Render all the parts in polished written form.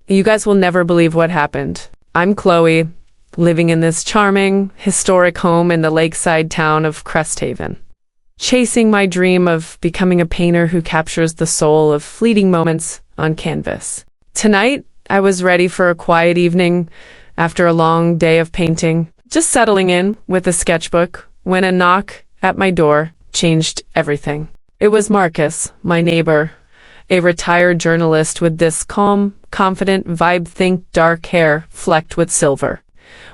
You guys will never believe what happened. I'm Chloe, living in this charming, historic home in the lakeside town of Cresthaven, chasing my dream of becoming a painter who captures the soul of fleeting moments on canvas. Tonight, I was ready for a quiet evening after a long day of painting, just settling in with a sketchbook when a knock at my door changed everything. It was Marcus, my neighbor, a retired journalist with this calm, confident vibe. Think dark hair flecked with silver,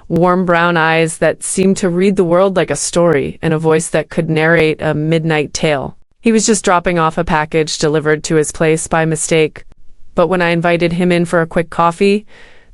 warm brown eyes that seemed to read the world like a story, and a voice that could narrate a midnight tale. He was just dropping off a package delivered to his place by mistake, but when I invited him in for a quick coffee,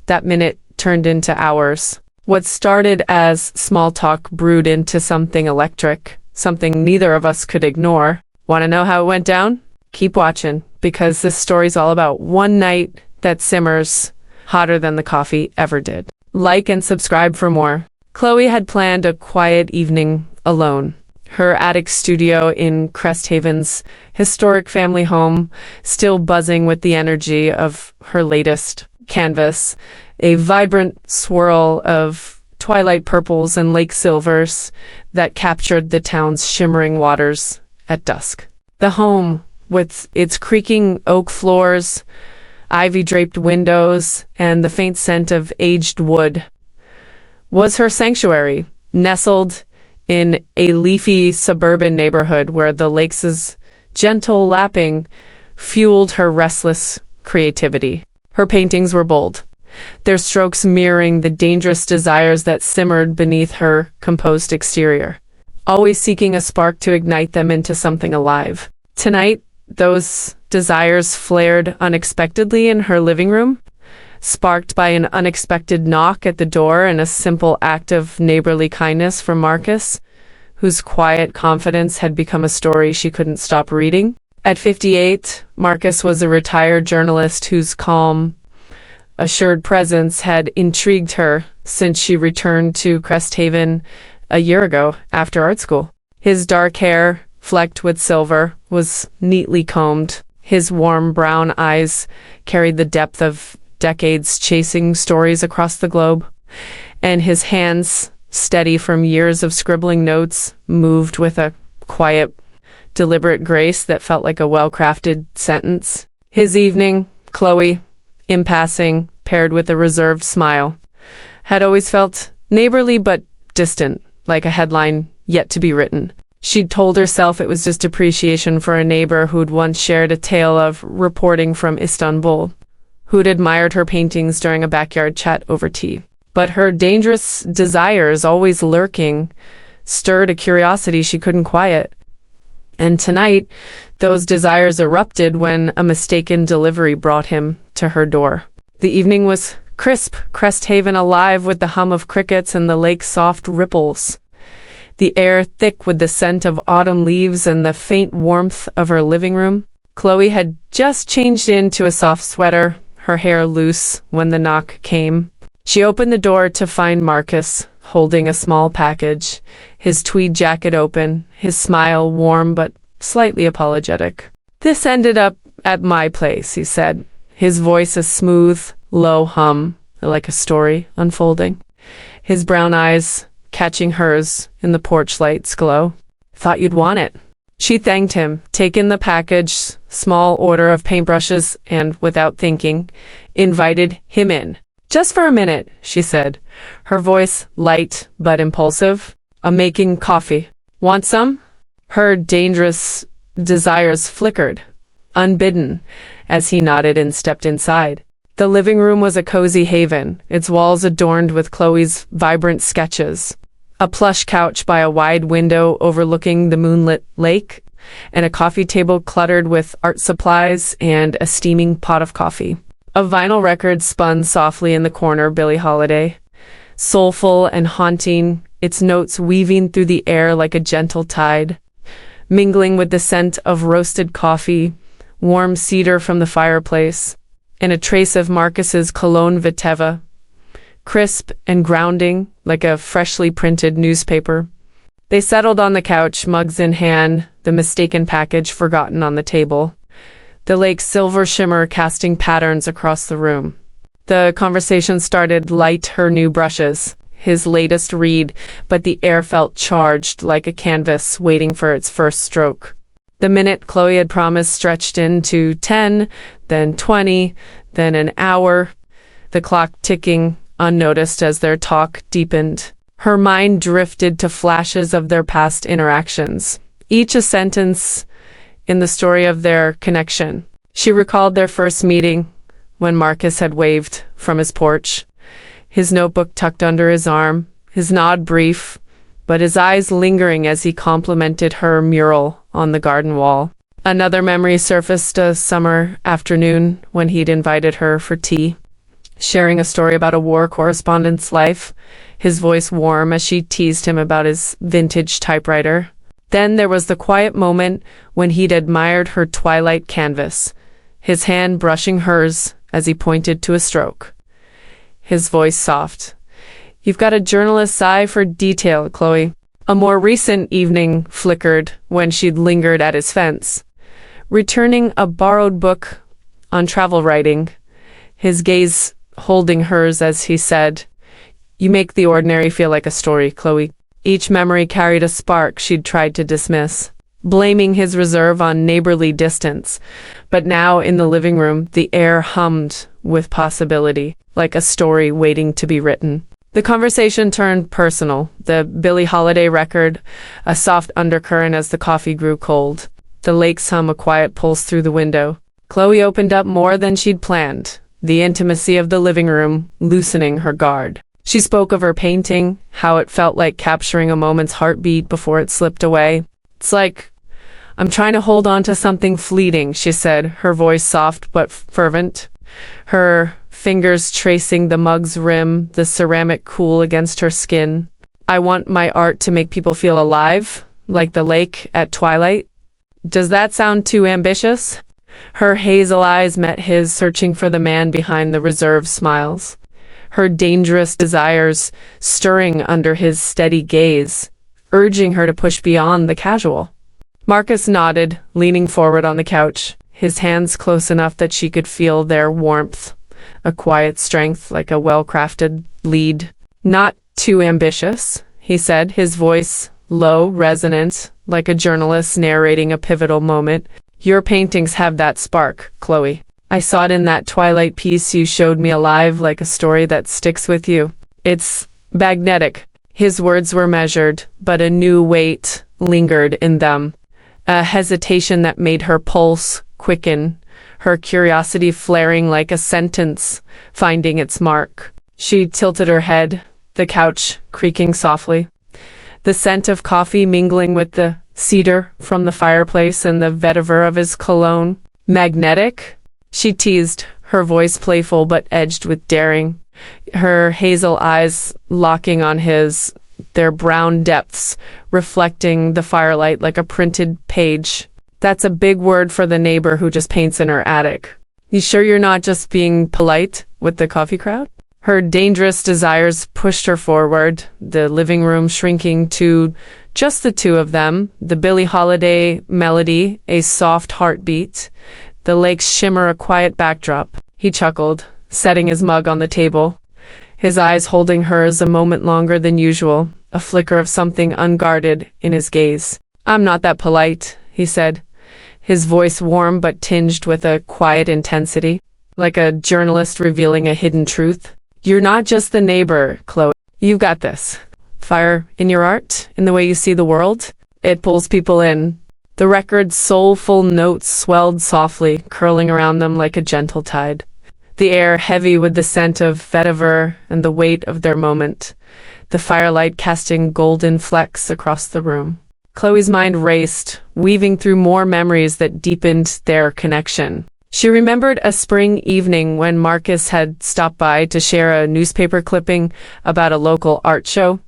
that minute turned into hours. What started as small talk brewed into something electric, something neither of us could ignore. Want to know how it went down? Keep watching, because this story's all about one night that simmers hotter than the coffee ever did. Like and subscribe for more. Chloe had planned a quiet evening alone. Her attic studio in Cresthaven's historic family home, still buzzing with the energy of her latest canvas, a vibrant swirl of twilight purples and lake silvers that captured the town's shimmering waters at dusk. The home, with its creaking oak floors, ivy-draped windows, and the faint scent of aged wood, was her sanctuary, nestled in a leafy suburban neighborhood where the lake's gentle lapping fueled her restless creativity. Her paintings were bold, their strokes mirroring the dangerous desires that simmered beneath her composed exterior, always seeking a spark to ignite them into something alive. Tonight, those desires flared unexpectedly in her living room, sparked by an unexpected knock at the door and a simple act of neighborly kindness from Marcus, whose quiet confidence had become a story she couldn't stop reading. At 58, Marcus was a retired journalist whose calm, assured presence had intrigued her since she returned to Cresthaven a year ago after art school. His dark hair, flecked with silver, was neatly combed. His warm brown eyes carried the depth of decades chasing stories across the globe, and his hands, steady from years of scribbling notes, moved with a quiet, deliberate grace that felt like a well-crafted sentence. His evening, Chloe, in passing, paired with a reserved smile, had always felt neighborly but distant, like a headline yet to be written. She'd told herself it was just appreciation for a neighbor who'd once shared a tale of reporting from Istanbul, who'd admired her paintings during a backyard chat over tea. But her dangerous desires, always lurking, stirred a curiosity she couldn't quiet. And tonight, those desires erupted when a mistaken delivery brought him to her door. The evening was crisp, Cresthaven alive with the hum of crickets and the lake's soft ripples, the air thick with the scent of autumn leaves and the faint warmth of her living room. Chloe had just changed into a soft sweater, her hair loose, when the knock came. She opened the door to find Marcus holding a small package, his tweed jacket open, his smile warm but slightly apologetic. "This ended up at my place," he said, his voice a smooth, low hum, like a story unfolding, his brown eyes catching hers in the porch light's glow. "Thought you'd want it." She thanked him, taken the package, small order of paintbrushes, and, without thinking, invited him in. "Just for a minute," she said, her voice light but impulsive. "I'm making coffee. Want some?" Her dangerous desires flickered, unbidden, as he nodded and stepped inside. The living room was a cozy haven, its walls adorned with Chloe's vibrant sketches, a plush couch by a wide window overlooking the moonlit lake, and a coffee table cluttered with art supplies and a steaming pot of coffee. A vinyl record spun softly in the corner, Billie Holiday, soulful and haunting, its notes weaving through the air like a gentle tide, mingling with the scent of roasted coffee, warm cedar from the fireplace, and a trace of Marcus's cologne Viteva, crisp and grounding like a freshly printed newspaper. They settled on the couch, mugs in hand, the mistaken package forgotten on the table, the lake's silver shimmer casting patterns across the room. The conversation started light, her new brushes, his latest read, but the air felt charged like a canvas waiting for its first stroke. The minute Chloe had promised stretched into 10, then 20, then an hour, the clock ticking unnoticed as their talk deepened. Her mind drifted to flashes of their past interactions, each a sentence in the story of their connection. She recalled their first meeting, when Marcus had waved from his porch, his notebook tucked under his arm, his nod brief, but his eyes lingering as he complimented her mural on the garden wall. Another memory surfaced a summer afternoon when he'd invited her for tea, sharing a story about a war correspondent's life, his voice warm as she teased him about his vintage typewriter. Then there was the quiet moment when he'd admired her twilight canvas, his hand brushing hers as he pointed to a stroke. His voice soft. "You've got a journalist's eye for detail, Chloe." A more recent evening flickered when she'd lingered at his fence, returning a borrowed book on travel writing, his gaze holding hers as he said, "You make the ordinary feel like a story, Chloe." Each memory carried a spark she'd tried to dismiss, blaming his reserve on neighborly distance. But now in the living room, the air hummed with possibility, like a story waiting to be written. The conversation turned personal, the Billie Holiday record, a soft undercurrent as the coffee grew cold. The lake's hum a quiet pulse through the window. Chloe opened up more than she'd planned, the intimacy of the living room loosening her guard. She spoke of her painting, how it felt like capturing a moment's heartbeat before it slipped away. "It's like I'm trying to hold on to something fleeting," she said, her voice soft but fervent, her fingers tracing the mug's rim, the ceramic cool against her skin. "I want my art to make people feel alive, like the lake at twilight." Does that sound too ambitious? Her hazel eyes met his, searching for the man behind the reserved smiles, her dangerous desires stirring under his steady gaze, urging her to push beyond the casual. Marcus nodded, leaning forward on the couch, his hands close enough that she could feel their warmth, a quiet strength like a well-crafted lead. "Not too ambitious," he said, his voice low, resonant, like a journalist narrating a pivotal moment. "Your paintings have that spark, Chloe. I saw it in that twilight piece you showed me, alive like a story that sticks with you. It's magnetic." His words were measured, but a new weight lingered in them, a hesitation that made her pulse quicken, her curiosity flaring like a sentence finding its mark. She tilted her head, the couch creaking softly, the scent of coffee mingling with the cedar from the fireplace and the vetiver of his cologne. "Magnetic?" she teased, her voice playful but edged with daring, her hazel eyes locking on his, their brown depths reflecting the firelight like a printed page. "That's a big word for the neighbor who just paints in her attic. You sure you're not just being polite with the coffee crowd?" Her dangerous desires pushed her forward, the living room shrinking to just the two of them, the Billie Holiday melody a soft heartbeat, the lake's shimmer a quiet backdrop. He chuckled, setting his mug on the table, his eyes holding hers a moment longer than usual, a flicker of something unguarded in his gaze. "I'm not that polite," he said, his voice warm but tinged with a quiet intensity, like a journalist revealing a hidden truth. "You're not just the neighbor, Chloe. You've got this fire in your art, in the way you see the world. It pulls people in." The record's soulful notes swelled softly, curling around them like a gentle tide, the air heavy with the scent of vetiver and the weight of their moment, the firelight casting golden flecks across the room. Chloe's mind raced, weaving through more memories that deepened their connection. She remembered a spring evening when Marcus had stopped by to share a newspaper clipping about a local art show,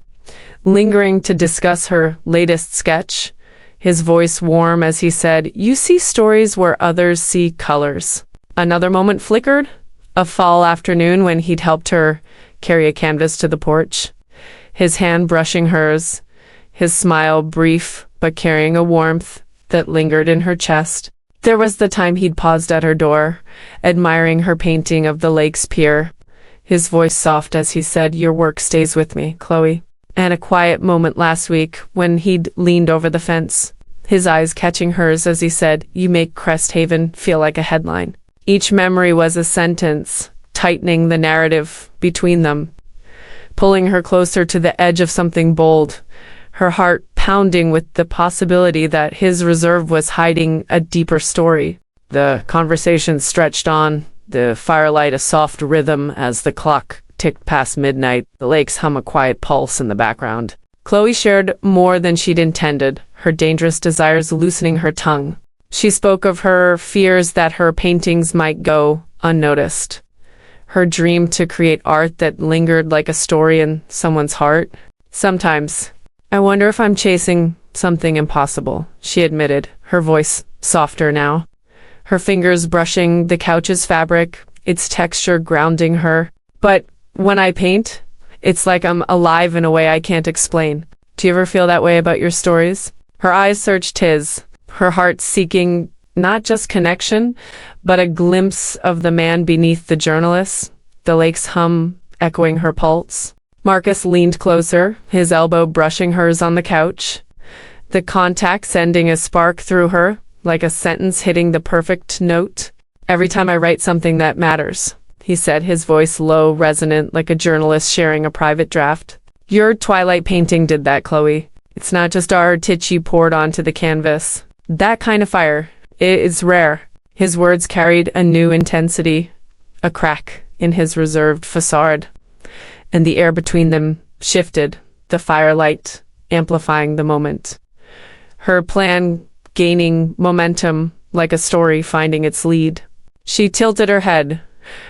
lingering to discuss her latest sketch, his voice warm as he said, "You see stories where others see colors." Another moment flickered, a fall afternoon when he'd helped her carry a canvas to the porch, his hand brushing hers, his smile brief but carrying a warmth that lingered in her chest. There was the time he'd paused at her door, admiring her painting of the lake's pier, his voice soft as he said, "Your work stays with me, Chloe." And a quiet moment last week when he'd leaned over the fence, his eyes catching hers as he said, "You make Cresthaven feel like a headline." Each memory was a sentence, tightening the narrative between them, pulling her closer to the edge of something bold, her heart pounding with the possibility that his reserve was hiding a deeper story. The conversation stretched on, the firelight a soft rhythm as the clock ticked past midnight, the lakes hum a quiet pulse in the background. Chloe shared more than she'd intended, her dangerous desires loosening her tongue. She spoke of her fears that her paintings might go unnoticed, her dream to create art that lingered like a story in someone's heart. "Sometimes, I wonder if I'm chasing something impossible," she admitted, her voice softer now, her fingers brushing the couch's fabric, its texture grounding her. "But when I paint, it's like I'm alive in a way I can't explain. Do you ever feel that way about your stories?" Her eyes searched his, her heart seeking not just connection, but a glimpse of the man beneath the journalist, the lake's hum echoing her pulse. Marcus leaned closer, his elbow brushing hers on the couch, the contact sending a spark through her, like a sentence hitting the perfect note. "Every time I write something that matters," he said, his voice low, resonant, like a journalist sharing a private draft. "Your Twilight painting did that, Chloe. It's not just art you poured onto the canvas. That kind of fire, it's rare." His words carried a new intensity, a crack in his reserved facade, and the air between them shifted, the firelight amplifying the moment. Her plan gaining momentum like a story finding its lead. She tilted her head,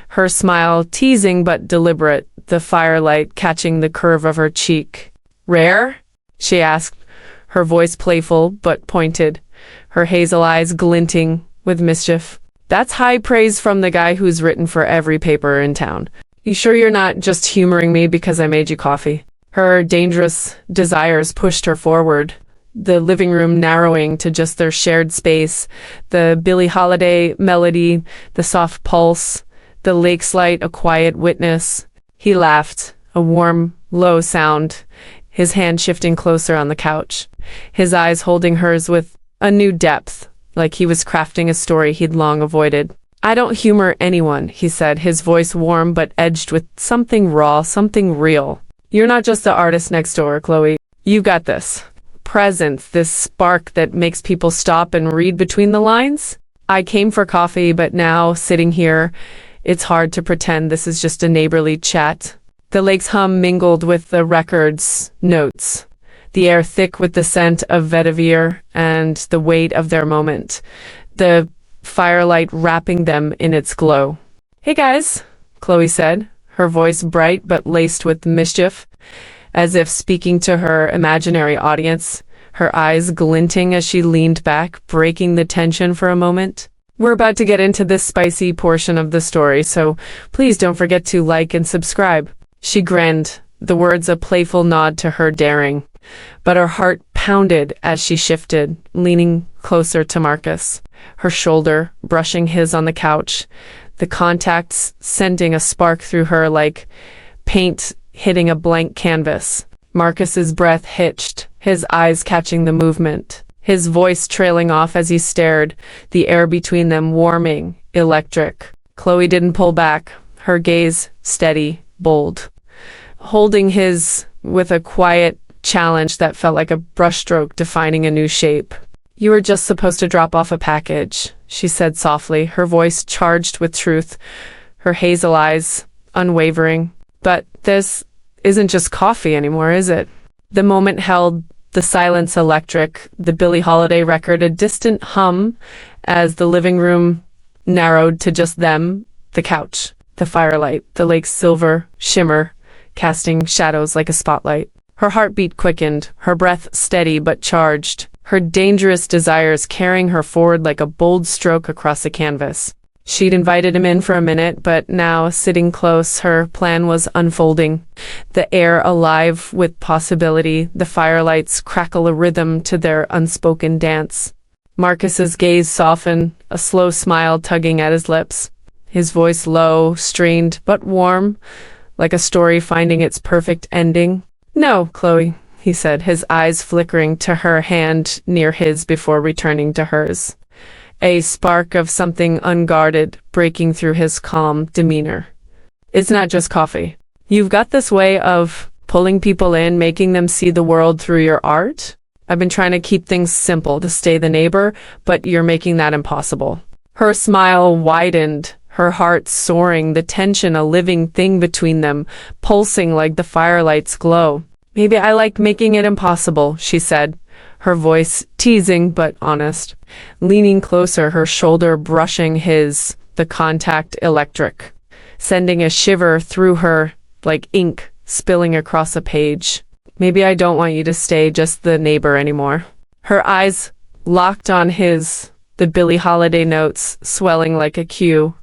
her smile teasing but deliberate, the firelight catching the curve of her cheek. "Rare?" she asked, her voice playful but pointed, her hazel eyes glinting with mischief. "That's high praise from the guy who's written for every paper in town. You sure you're not just humoring me because I made you coffee?" Her dangerous desires pushed her forward, the living room narrowing to just their shared space, the Billie Holiday melody, the soft pulse, the lake's light a quiet witness. He laughed, a warm, low sound, his hand shifting closer on the couch, his eyes holding hers with a new depth, like he was crafting a story he'd long avoided. "I don't humor anyone," he said, his voice warm but edged with something raw, something real. "You're not just the artist next door, Chloe. You got this presence, this spark that makes people stop and read between the lines. I came for coffee, but now, sitting here, it's hard to pretend this is just a neighborly chat." The lake's hum mingled with the record's notes, the air thick with the scent of vetiver and the weight of their moment, the firelight wrapping them in its glow. "Hey guys," Chloe said, her voice bright but laced with mischief, as if speaking to her imaginary audience, her eyes glinting as she leaned back, breaking the tension for a moment. "We're about to get into this spicy portion of the story, so please don't forget to like and subscribe." She grinned, the words a playful nod to her daring, but her heart pounded as she shifted, leaning closer to Marcus, her shoulder brushing his on the couch, the contacts sending a spark through her like paint hitting a blank canvas. Marcus's breath hitched, his eyes catching the movement, his voice trailing off as he stared, the air between them warming, electric. Chloe didn't pull back, her gaze steady, bold, holding his with a quiet challenge that felt like a brushstroke defining a new shape. "You were just supposed to drop off a package," she said softly, her voice charged with truth, her hazel eyes unwavering. "But this isn't just coffee anymore, is it?" The moment held, the silence electric, the Billie Holiday record a distant hum as the living room narrowed to just them, the couch, the firelight, the lake's silver shimmer, casting shadows like a spotlight. Her heartbeat quickened, her breath steady but charged, her dangerous desires carrying her forward like a bold stroke across a canvas. She'd invited him in for a minute, but now, sitting close, her plan was unfolding. The air alive with possibility, the firelights crackle a rhythm to their unspoken dance. Marcus's gaze softened, a slow smile tugging at his lips. his voice low, strained, but warm, like a story finding its perfect ending. "No, Chloe," he said, his eyes flickering to her hand near his before returning to hers. A spark of something unguarded breaking through his calm demeanor. "It's not just coffee. You've got this way of pulling people in, making them see the world through your art. I've been trying to keep things simple to stay the neighbor, but you're making that impossible." Her smile widened, her heart soaring, the tension a living thing between them, pulsing like the firelight's glow. "Maybe I like making it impossible," she said, her voice teasing but honest, leaning closer, her shoulder brushing his, the contact electric, sending a shiver through her like ink spilling across a page. "Maybe I don't want you to stay just the neighbor anymore." Her eyes locked on his, the Billie Holiday notes swelling like a cue,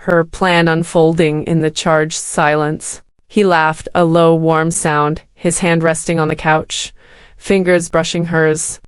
her plan unfolding in the charged silence. He laughed, a low, warm sound, his hand resting on the couch, fingers brushing hers,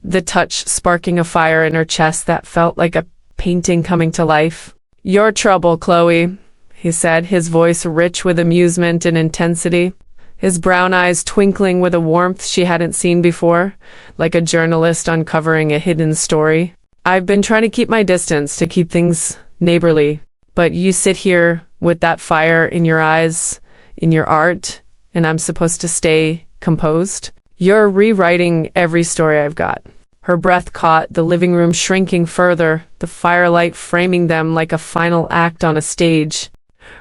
the touch sparking a fire in her chest that felt like a painting coming to life. "Your trouble, Chloe," he said, his voice rich with amusement and intensity, his brown eyes twinkling with a warmth she hadn't seen before, like a journalist uncovering a hidden story. "I've been trying to keep my distance, to keep things neighborly, but you sit here with that fire in your eyes, in your art, and I'm supposed to stay composed. You're rewriting every story I've got." Her breath caught, the living room shrinking further, the firelight framing them like a final act on a stage.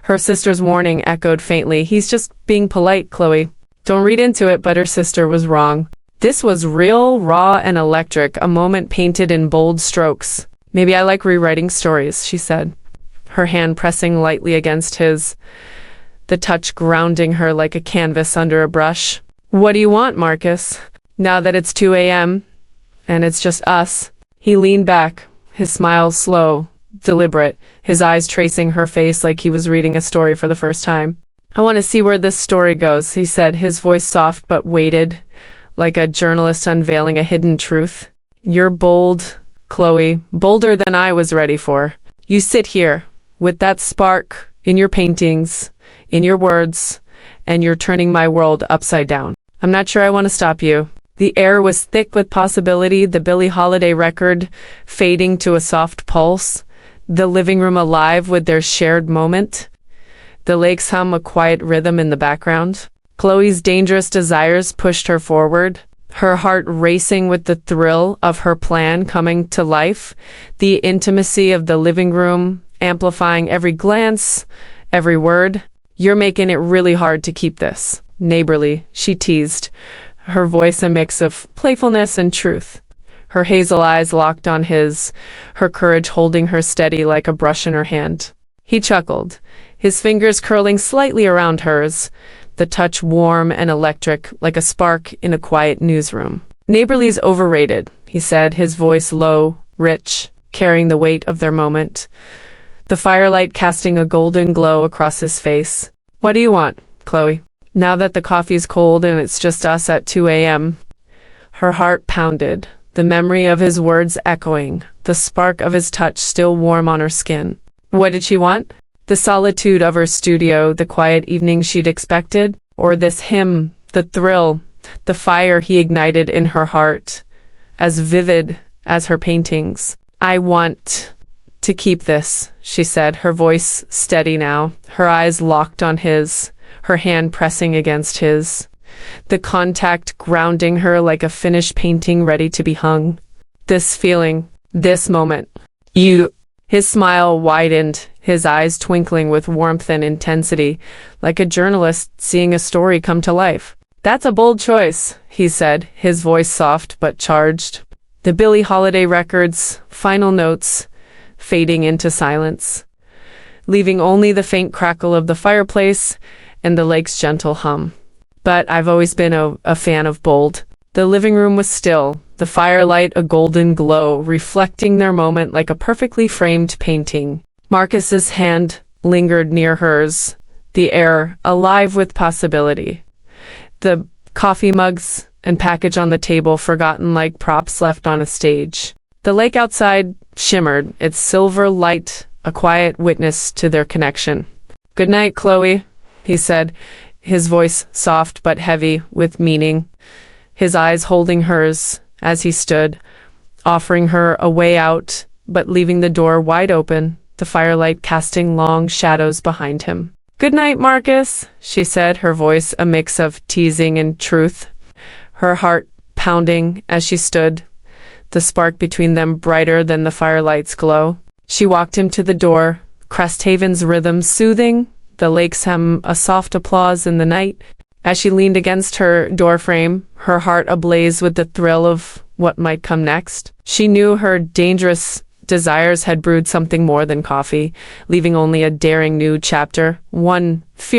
Her sister's warning echoed faintly. "He's just being polite, Chloe. Don't read into it," but her sister was wrong. This was real, raw, and electric, a moment painted in bold strokes. "Maybe I like rewriting stories," she said, her hand pressing lightly against his, the touch grounding her like a canvas under a brush. "What do you want, Marcus? Now that it's 2 a.m., and it's just us." He leaned back, his smile slow, deliberate, his eyes tracing her face like he was reading a story for the first time. "I want to see where this story goes," he said, his voice soft but weighted, like a journalist unveiling a hidden truth. "You're bold, Chloe, bolder than I was ready for. You sit here, with that spark in your paintings, in your words, and you're turning my world upside down. I'm not sure I want to stop you." The air was thick with possibility, the Billie Holiday record fading to a soft pulse, the living room alive with their shared moment, the lake's hum a quiet rhythm in the background. Chloe's dangerous desires pushed her forward, her heart racing with the thrill of her plan coming to life, the intimacy of the living room amplifying every glance, every word. "You're making it really hard to keep this neighborly," she teased, her voice a mix of playfulness and truth. Her hazel eyes locked on his, her courage holding her steady like a brush in her hand. He chuckled, his fingers curling slightly around hers, the touch warm and electric like a spark in a quiet newsroom. "Neighborly's overrated," he said, his voice low, rich, carrying the weight of their moment, the firelight casting a golden glow across his face. "What do you want, Chloe?" Now that the coffee's cold and it's just us at 2 a.m., her heart pounded, the memory of his words echoing, the spark of his touch still warm on her skin. What did she want? The solitude of her studio, the quiet evening she'd expected? Or this him, the thrill, the fire he ignited in her heart, as vivid as her paintings? "I want to keep this," she said, her voice steady now, her eyes locked on his, her hand pressing against his, the contact grounding her like a finished painting ready to be hung. "This feeling, this moment, you..." His smile widened, his eyes twinkling with warmth and intensity, like a journalist seeing a story come to life. "That's a bold choice," he said, his voice soft but charged. The Billie Holiday record's final notes fading into silence, leaving only the faint crackle of the fireplace and the lake's gentle hum. "But I've always been a fan of bold." The living room was still, the firelight a golden glow, reflecting their moment like a perfectly framed painting. Marcus's hand lingered near hers, the air alive with possibility. The coffee mugs and package on the table forgotten like props left on a stage. The lake outside shimmered, its silver light a quiet witness to their connection. "Good night, Chloe," he said, his voice soft but heavy with meaning, his eyes holding hers as he stood, offering her a way out, but leaving the door wide open, the firelight casting long shadows behind him. "Good night, Marcus," she said, her voice a mix of teasing and truth, her heart pounding as she stood, the spark between them brighter than the firelight's glow. She walked him to the door, Cresthaven's rhythm soothing, the lake's hum a soft applause in the night. As she leaned against her doorframe, her heart ablaze with the thrill of what might come next. She knew her dangerous desires had brewed something more than coffee, leaving only a daring new chapter, one fear